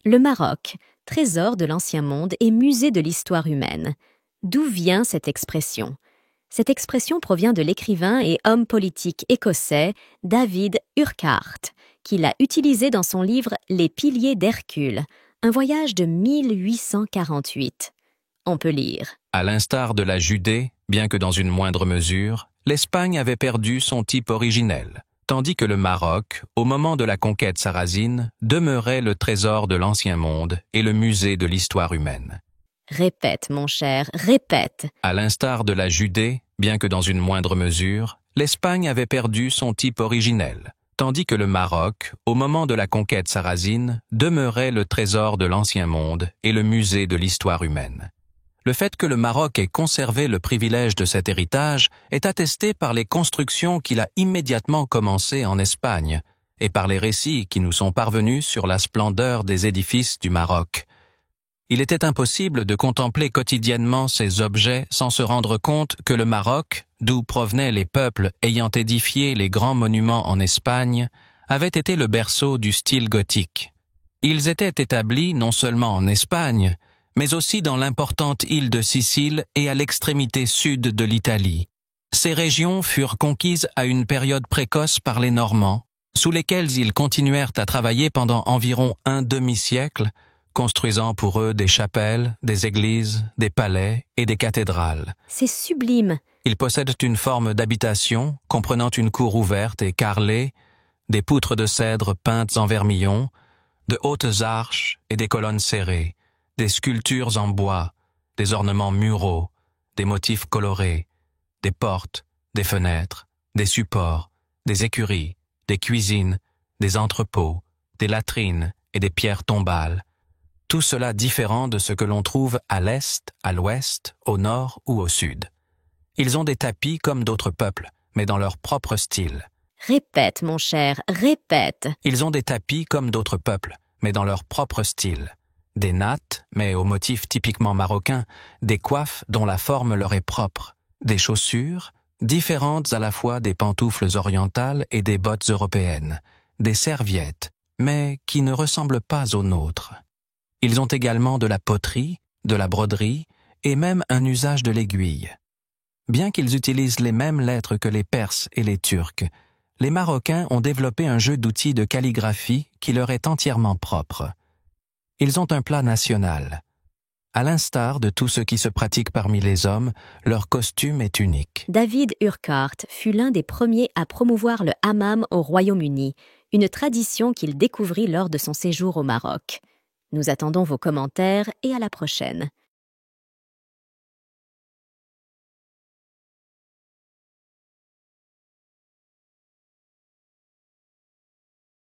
Le Maroc, trésor de l'Ancien Monde et musée de l'histoire humaine. D'où vient cette expression? Cette expression provient de l'écrivain et homme politique écossais David Urquhart, qui l'a utilisée dans son livre Les Piliers d'Hercule, un voyage de 1848. On peut lire. À l'instar de la Judée, bien que dans une moindre mesure, l'Espagne avait perdu son type originel, tandis que le Maroc, au moment de la conquête sarrasine, demeurait le trésor de l'Ancien Monde et le musée de l'histoire humaine. Répète, mon cher, répète. À l'instar de la Judée, bien que dans une moindre mesure, l'Espagne avait perdu son type originel, tandis que le Maroc, au moment de la conquête sarrasine, demeurait le trésor de l'Ancien Monde et le musée de l'histoire humaine. Le fait que le Maroc ait conservé le privilège de cet héritage est attesté par les constructions qu'il a immédiatement commencées en Espagne et par les récits qui nous sont parvenus sur la splendeur des édifices du Maroc. Il était impossible de contempler quotidiennement ces objets sans se rendre compte que le Maroc, d'où provenaient les peuples ayant édifié les grands monuments en Espagne, avait été le berceau du style gothique. Ils étaient établis non seulement en Espagne, mais aussi dans l'importante île de Sicile et à l'extrémité sud de l'Italie. Ces régions furent conquises à une période précoce par les Normands, sous lesquels ils continuèrent à travailler pendant environ un demi-siècle, construisant pour eux des chapelles, des églises, des palais et des cathédrales. C'est sublime. Ils possèdent une forme d'habitation comprenant une cour ouverte et carrelée, des poutres de cèdre peintes en vermillon, de hautes arches et des colonnes serrées, des sculptures en bois, des ornements muraux, des motifs colorés, des portes, des fenêtres, des supports, des écuries, des cuisines, des entrepôts, des latrines et des pierres tombales. Tout cela différent de ce que l'on trouve à l'est, à l'ouest, au nord ou au sud. Ils ont des tapis comme d'autres peuples, mais dans leur propre style. Répète, mon cher, répète. Ils ont des tapis comme d'autres peuples, mais dans leur propre style. Des nattes, mais au motif typiquement marocain, des coiffes dont la forme leur est propre, des chaussures, différentes à la fois des pantoufles orientales et des bottes européennes, des serviettes, mais qui ne ressemblent pas aux nôtres. Ils ont également de la poterie, de la broderie et même un usage de l'aiguille. Bien qu'ils utilisent les mêmes lettres que les Perses et les Turcs, les Marocains ont développé un jeu d'outils de calligraphie qui leur est entièrement propre. Ils ont un plat national. À l'instar de tout ce qui se pratique parmi les hommes, leur costume est unique. David Urquhart fut l'un des premiers à promouvoir le hammam au Royaume-Uni, une tradition qu'il découvrit lors de son séjour au Maroc. Nous attendons vos commentaires et à la prochaine.